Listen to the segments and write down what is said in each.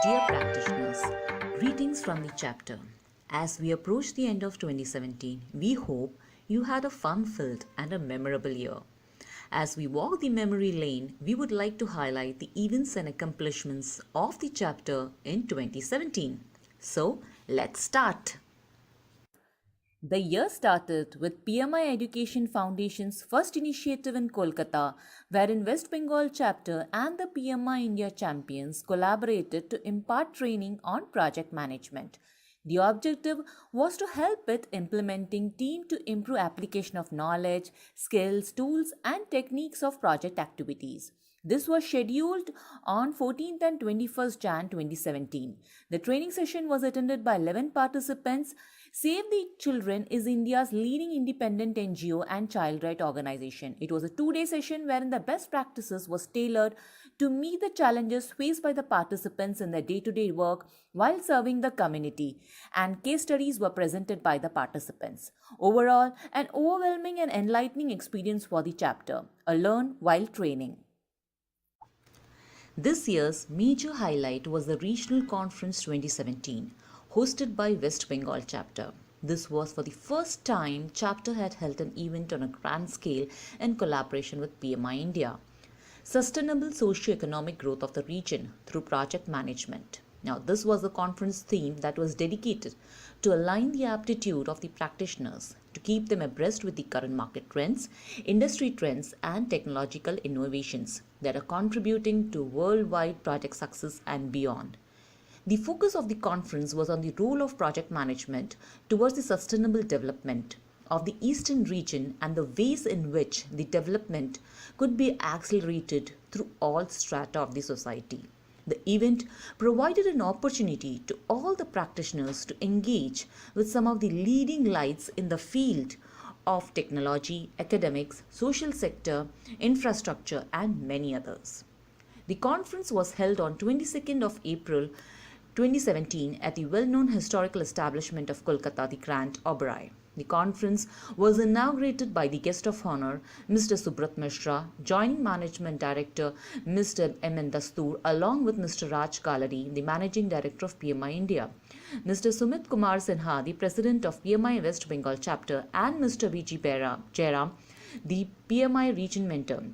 Dear practitioners, greetings from the chapter. As we approach the end of 2017, we hope you had a fun filled and a memorable year. As we walk the memory lane, we would like to highlight the events and accomplishments of the chapter in 2017. So, let's start. The year started with PMI Education Foundation's first initiative in Kolkata, wherein West Bengal chapter and the PMI India champions collaborated to impart training on project management. The objective was to help with implementing team to improve application of knowledge, skills, tools and techniques of project activities. This was scheduled on 14th and 21st Jan 2017. The training session was attended by 11 participants. Save the Children is India's leading independent NGO and child right organization. It was a 2-day session wherein the best practices was tailored to meet the challenges faced by the participants in their day-to-day work while serving the community, and case studies were presented by the participants. Overall, an overwhelming and enlightening experience for the chapter, a learn while training. This year's major highlight was the Regional Conference 2017, hosted by West Bengal chapter. This was for the first time chapter had held an event on a grand scale in collaboration with PMI India. Sustainable socio-economic growth of the region through project management. Now, this was a conference theme that was dedicated to align the aptitude of the practitioners to keep them abreast with the current market trends, industry trends, and technological innovations that are contributing to worldwide project success and beyond. The focus of the conference was on the role of project management towards the sustainable development of the eastern region and the ways in which the development could be accelerated through all strata of the society. The event provided an opportunity to all the practitioners to engage with some of the leading lights in the field of technology, academics, social sector, infrastructure, and many others. The conference was held on 22nd of April 2017 at the well-known historical establishment of Kolkata, the Grand Oberoi. The conference was inaugurated by the guest of honor, Mr. Subrat Mishra, Joint Management Director, Mr. M.N. Dastoor, along with Mr. Raj Kalari, the Managing Director of PMI India, Mr. Sumit Kumar Sinha, the President of PMI West Bengal Chapter, and Mr. V.G. Jairam, the PMI Region Mentor.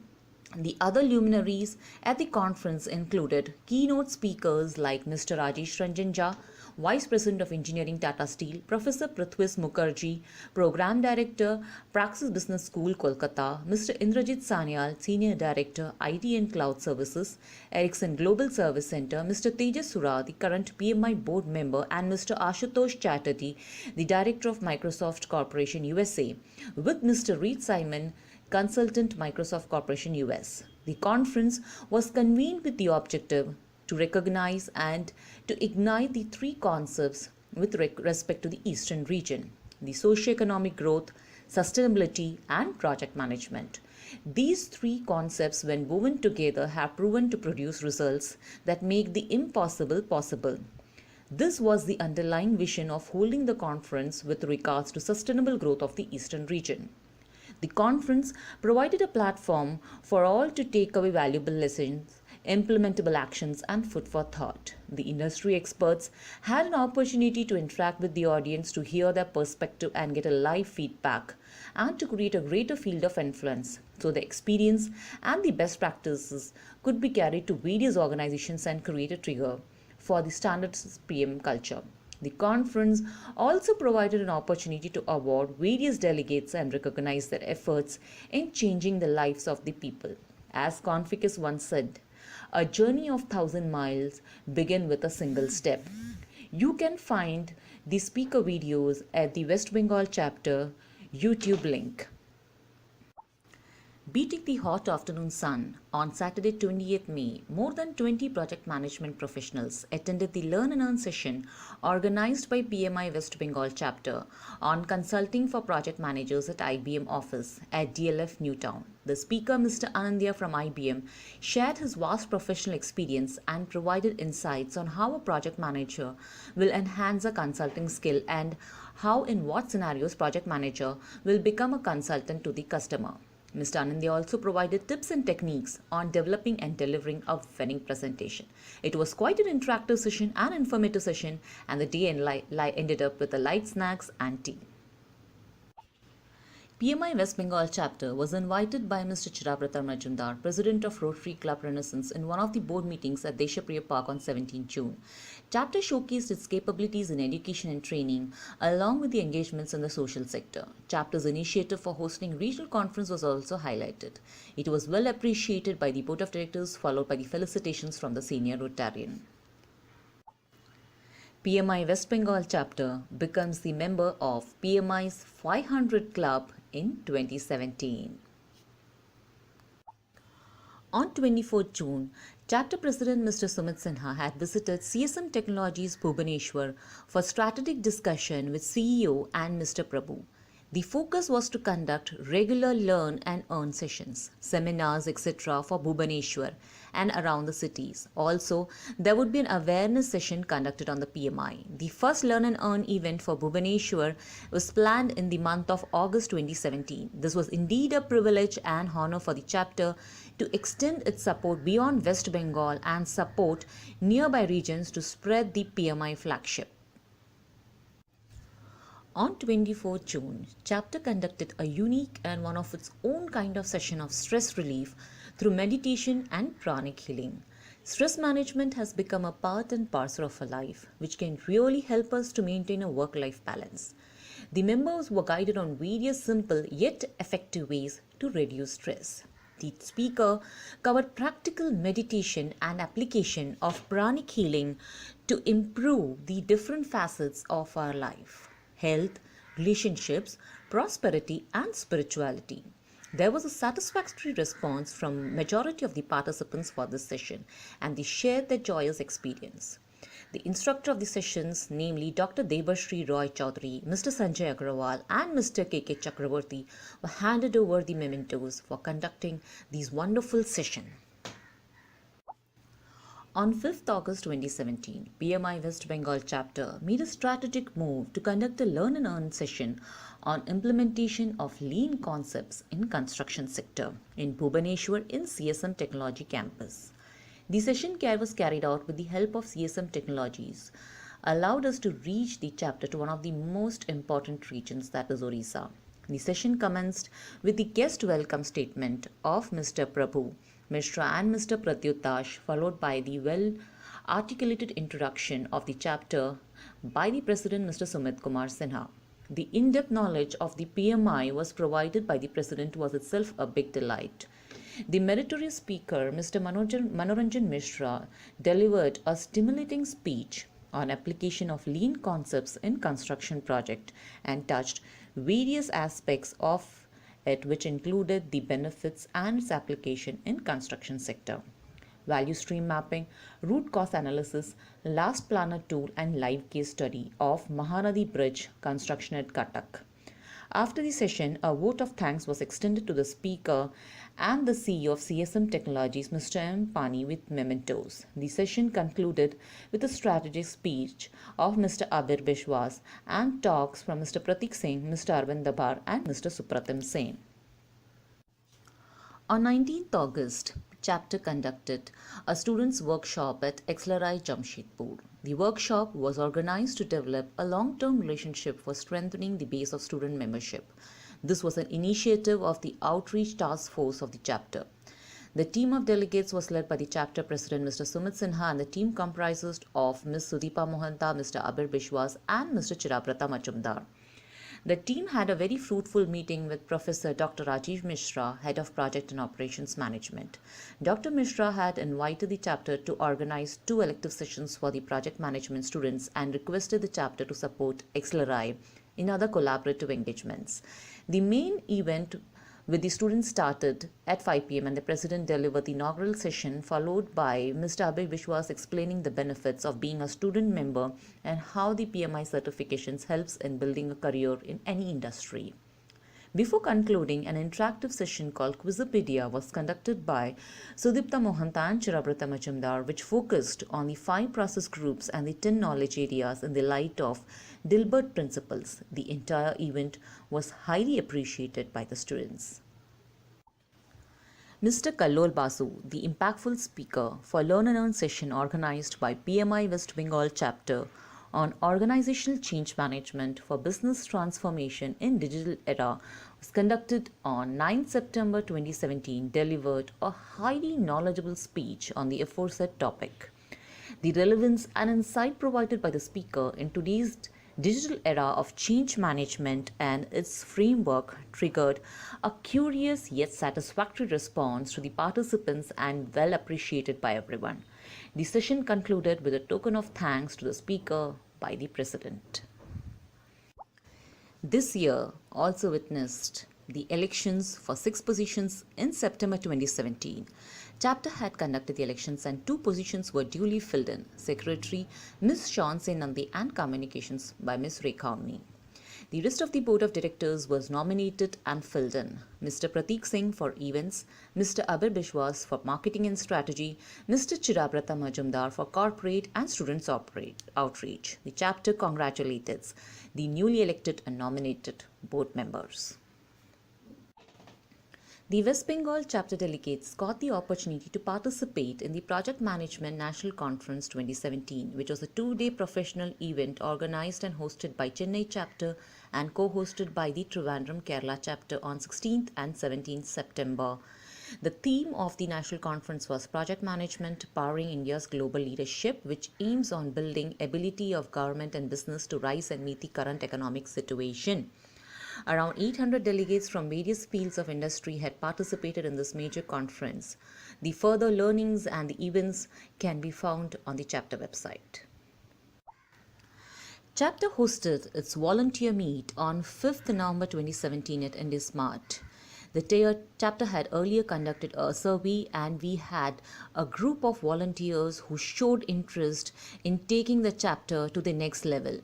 The other luminaries at the conference included keynote speakers like Mr. Rajesh Ranjan Jha, Vice President of Engineering Tata Steel, Professor Prithwis Mukherjee, Program Director, Praxis Business School, Kolkata, Mr. Indrajit Sanyal, Senior Director, IT and Cloud Services, Ericsson Global Service Center, Mr. Tejas Sura, the current PMI board member, and Mr. Ashutosh Chatterjee, the Director of Microsoft Corporation USA, with Mr. Reed Simon, Consultant Microsoft Corporation US. The conference was convened with the objective to recognize and to ignite the three concepts with respect to the Eastern region: the socio-economic growth, sustainability, and project management. These three concepts, when woven together, have proven to produce results that make the impossible possible. This was the underlying vision of holding the conference with regards to sustainable growth of the Eastern region. The conference provided a platform for all to take away valuable lessons, implementable actions, and food for thought. The industry experts had an opportunity to interact with the audience to hear their perspective and get a live feedback, and to create a greater field of influence so the experience and the best practices could be carried to various organizations and create a trigger for the standards PM culture. The conference also provided an opportunity to award various delegates and recognize their efforts in changing the lives of the people. As Confucius once said, a journey of 1,000 miles begins with a single step. You can find the speaker videos at the West Bengal chapter YouTube link. Beating the hot afternoon sun, on Saturday 28th May, more than 20 project management professionals attended the Learn and Earn session organized by PMI West Bengal chapter on consulting for project managers at IBM office at DLF Newtown. The speaker, Mr. Anandya from IBM, shared his vast professional experience and provided insights on how a project manager will enhance a consulting skill and how in what scenarios project manager will become a consultant to the customer. Mr. Anandya also provided tips and techniques on developing and delivering a winning presentation. It was quite an interactive session and informative session, and the day ended up with a light snacks and tea. PMI West Bengal chapter was invited by Mr. Chirabrata Majumdar, President of Rotary Club Renaissance, in one of the board meetings at Deshapriya Park on 17 June. Chapter showcased its capabilities in education and training, along with the engagements in the social sector. Chapter's initiative for hosting regional conference was also highlighted. It was well appreciated by the board of directors, followed by the felicitations from the senior Rotarian. PMI West Bengal chapter becomes the member of PMI's 500 Club in 2017. On 24 June, Chapter President Mr. Sumit Sinha had visited CSM Technologies Bhubaneswar for strategic discussion with CEO and Mr. Prabhu. The focus was to conduct regular learn and earn sessions, seminars, etc. for Bhubaneswar and around the cities. Also, there would be an awareness session conducted on the PMI. The first Learn and Earn event for Bhubaneswar was planned in the month of August 2017. This was indeed a privilege and honor for the chapter to extend its support beyond West Bengal and support nearby regions to spread the PMI flagship. On 24 June, chapter conducted a unique and one of its own kind of session of stress relief through meditation and pranic healing. Stress management has become a part and parcel of our life, which can really help us to maintain a work-life balance. The members were guided on various simple yet effective ways to reduce stress. The speaker covered practical meditation and application of pranic healing to improve the different facets of our life: health, relationships, prosperity, and spirituality. There was a satisfactory response from majority of the participants for this session, and they shared their joyous experience. The instructor of the sessions, namely Dr. Debashri Roy Chaudhary, Mr. Sanjay Agrawal, and Mr. K.K. Chakraborty, were handed over the mementos for conducting these wonderful sessions. On 5th August 2017, PMI West Bengal chapter made a strategic move to conduct a Learn and Earn session on implementation of lean concepts in construction sector in Bhubaneswar in CSM Technology campus. The session was carried out with the help of CSM Technologies, allowed us to reach the chapter to one of the most important regions, that is Orissa. The session commenced with the guest welcome statement of Mr. Prabhu Mishra and Mr. Pratyut Dash, followed by the well-articulated introduction of the chapter by the President Mr. Sumit Kumar Sinha. The in-depth knowledge of the PMI was provided by the President was itself a big delight. The meritorious speaker, Mr. Manoranjan Mishra, delivered a stimulating speech on application of lean concepts in construction project and touched various aspects of it, which included the benefits and its application in construction sector, value stream mapping, root cause analysis, last planner tool, and live case study of Mahanadi Bridge construction at Cuttack. After the session, a vote of thanks was extended to the speaker and the CEO of CSM Technologies, Mr. M. Pani, with mementos. The session concluded with a strategic speech of Mr. Abir Bishwas and talks from Mr. Pratik Singh, Mr. Arvind Dabar, and Mr. Supratim Sen. On 19th August, chapter conducted a students' workshop at Exlerai Jamshedpur. The workshop was organized to develop a long-term relationship for strengthening the base of student membership. This was an initiative of the Outreach Task Force of the chapter. The team of delegates was led by the chapter president Mr. Sumit Sinha, and the team comprised of Ms. Sudeepa Mohanta, Mr. Abir Bishwas, and Mr. Chirabrata Majumdar. The team had a very fruitful meeting with Professor Dr. Rajiv Mishra, Head of Project and Operations Management. Dr. Mishra had invited the chapter to organize 2 elective sessions for the project management students and requested the chapter to support Exlerai in other collaborative engagements. The main event with the students started at 5 p.m. and the president delivered the inaugural session, followed by Mr. Abhay Vishwas explaining the benefits of being a student member and how the PMI certifications helps in building a career in any industry. Before concluding, an interactive session called Quizopedia was conducted by Sudeepta Mohanta and Chirabrata Majumdar, which focused on the 5 process groups and the 10 knowledge areas in the light of Dilbert principles. The entire event was highly appreciated by the students. Mr. Kallol Basu, the impactful speaker for Learn and Earn session organized by PMI West Bengal chapter on organizational change management for business transformation in digital era, was conducted on 9 September 2017, delivered a highly knowledgeable speech on the aforesaid topic. The relevance and insight provided by the speaker in today's digital era of change management and its framework triggered a curious yet satisfactory response to the participants and well appreciated by everyone. The session concluded with a token of thanks to the speaker by the President. This year also witnessed the elections for 6 positions in September 2017. Chapter had conducted the elections and 2 positions were duly filled in: Secretary Ms. Chauncey Nandi and Communications by Ms. Rekha. The rest of the Board of Directors was nominated and filled in: Mr. Prateek Singh for Events, Mr. Abir Bishwas for Marketing and Strategy, Mr. Chirabrata Majumdar for Corporate and Students Outreach. The chapter congratulated the newly elected and nominated board members. The West Bengal chapter delegates got the opportunity to participate in the Project Management National Conference 2017, which was a 2-day professional event organized and hosted by Chennai chapter and co-hosted by the Trivandrum Kerala chapter on 16th and 17th September. The theme of the national conference was Project Management Powering India's Global Leadership, which aims on building ability of government and business to rise and meet the current economic situation. Around 800 delegates from various fields of industry had participated in this major conference. The further learnings and the events can be found on the chapter website. Chapter hosted its volunteer meet on 5th November 2017 at IndusMart. The chapter had earlier conducted a survey and we had a group of volunteers who showed interest in taking the chapter to the next level.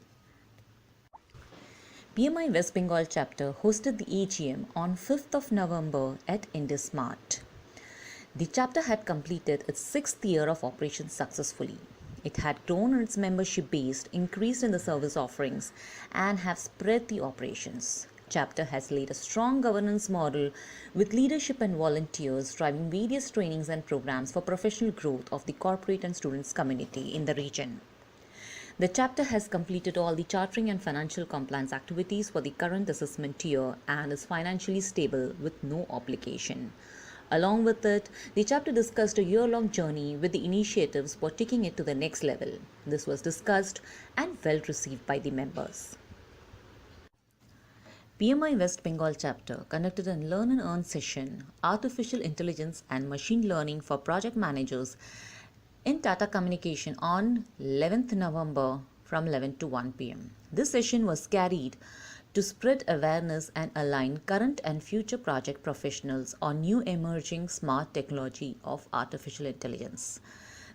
PMI West Bengal chapter hosted the AGM on 5th of November at IndusMart. The chapter had completed its 6th year of operations successfully. It had grown its membership base, increased in the service offerings, and have spread the operations. Chapter has laid a strong governance model with leadership and volunteers driving various trainings and programs for professional growth of the corporate and students community in the region. The chapter has completed all the chartering and financial compliance activities for the current assessment year and is financially stable with no obligation. Along with it, the chapter discussed a year-long journey with the initiatives for taking it to the next level. This was discussed and well received by the members. PMI West Bengal chapter conducted a Learn and Earn session, Artificial Intelligence and Machine Learning for Project Managers in Tata Communication on 11th November from 11 to 1 p.m. This session was carried to spread awareness and align current and future project professionals on new emerging smart technology of artificial intelligence.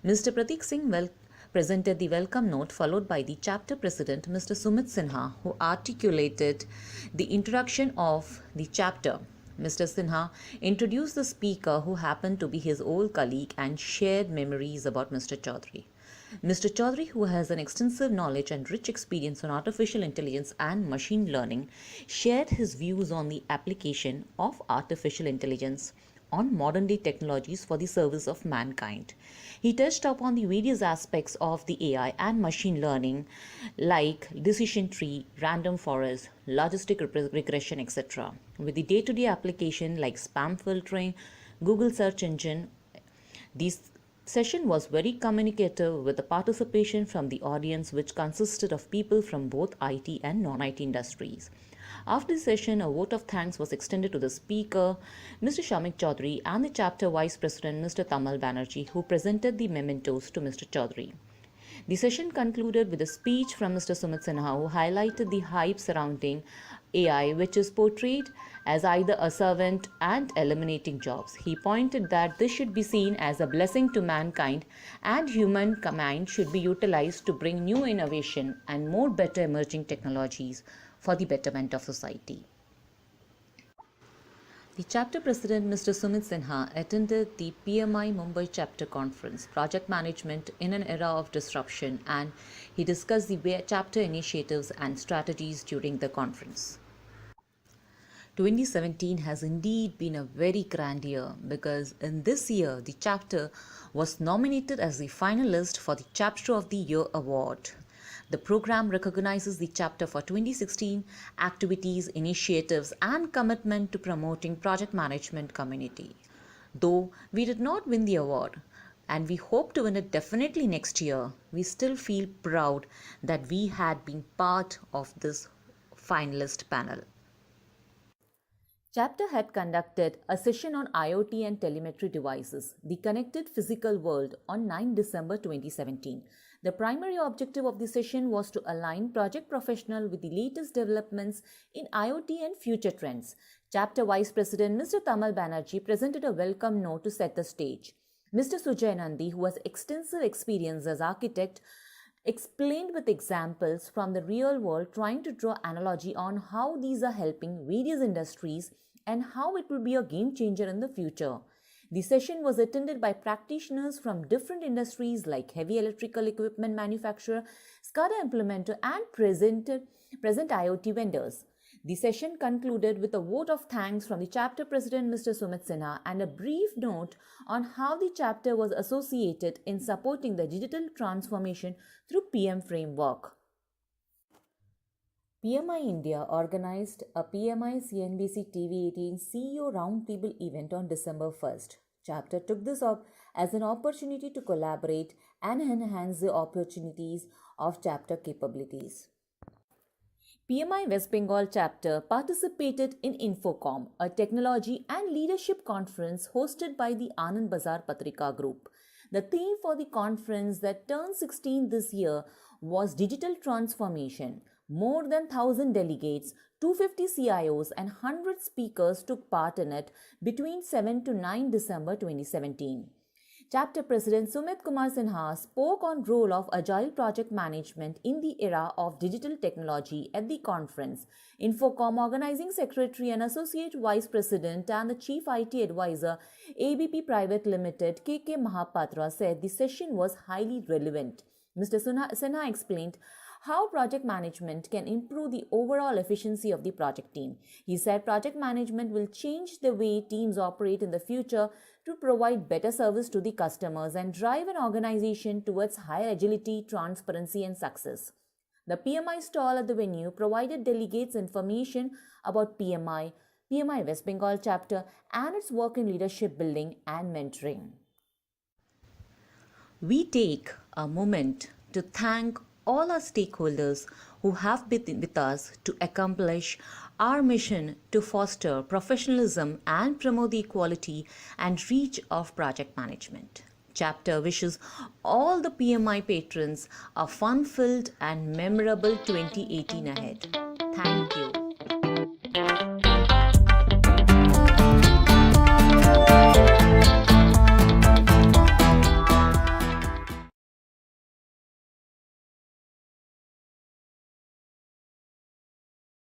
Mr. Prateek Singh presented the welcome note, followed by the chapter president, Mr. Sumit Sinha, who articulated the introduction of the chapter. Mr. Sinha introduced the speaker, who happened to be his old colleague, and shared memories about Mr. Chaudhary. Mr. Chaudhary, who has an extensive knowledge and rich experience on artificial intelligence and machine learning, shared his views on the application of artificial intelligence on modern day technologies for the service of mankind. He touched upon the various aspects of the AI and machine learning like decision tree, random forest, logistic regression, etc. with the day-to-day application like spam filtering, Google search engine. This session was very communicative with the participation from the audience, which consisted of people from both IT and non-IT industries. After the session, a vote of thanks was extended to the speaker, Mr. Shamik Chaudhary, and the chapter vice president, Mr. Tamal Banerjee, who presented the mementos to Mr. Chaudhary. The session concluded with a speech from Mr. Sumit Sinha, who highlighted the hype surrounding AI, which is portrayed as either a servant and eliminating jobs. He pointed that this should be seen as a blessing to mankind, and humankind should be utilized to bring new innovation and more better emerging technologies for the betterment of society. The chapter president, Mr. Sumit Sinha, attended the PMI Mumbai chapter conference, Project Management in an Era of Disruption, and he discussed the chapter initiatives and strategies during the conference. 2017 has indeed been a very grand year because in this year the chapter was nominated as the finalist for the Chapter of the Year award. The program recognizes the chapter for 2016 activities, initiatives and commitment to promoting project management community. Though we did not win the award and we hope to win it definitely next year, we still feel proud that we had been part of this finalist panel. Chapter had conducted a session on IoT and telemetry devices, the connected physical world, on 9 December 2017. The primary objective of the session was to align project professionals with the latest developments in IoT and future trends. Chapter Vice President Mr. Tamal Banerjee presented a welcome note to set the stage. Mr. Sujay Nandi, who has extensive experience as architect, explained with examples from the real world, trying to draw analogy on how these are helping various industries and how it will be a game changer in the future. The session was attended by practitioners from different industries like heavy electrical equipment manufacturer, SCADA implementer and present IoT vendors. The session concluded with a vote of thanks from the chapter president Mr. Sumit Sinha and a brief note on how the chapter was associated in supporting the digital transformation through PM framework. PMI India organized a PMI CNBC TV 18 CEO Roundtable event on December 1st. Chapter took this up as an opportunity to collaborate and enhance the opportunities of chapter capabilities. PMI West Bengal chapter participated in Infocom, a technology and leadership conference hosted by the Anand Bazar Patrika Group. The theme for the conference that turned 16 this year was digital transformation. More than 1,000 delegates, 250 CIOs and 100 speakers took part in it between 7 to 9 December 2017. Chapter President Sumit Kumar Sinha spoke on role of agile project management in the era of digital technology at the conference. Infocom Organizing Secretary and Associate Vice President and the Chief IT Advisor ABP Private Limited KK Mahapatra said the session was highly relevant. Mr. Sinha explained how project management can improve the overall efficiency of the project team. He said project management will change the way teams operate in the future to provide better service to the customers and drive an organization towards higher agility, transparency and success. The PMI stall at the venue provided delegates information about PMI West Bengal chapter and its work in leadership building and mentoring. We take a moment to thank all our stakeholders who have been with us to accomplish our mission to foster professionalism and promote the equality and reach of project management. Chapter wishes all the PMI patrons a fun-filled and memorable 2018 ahead.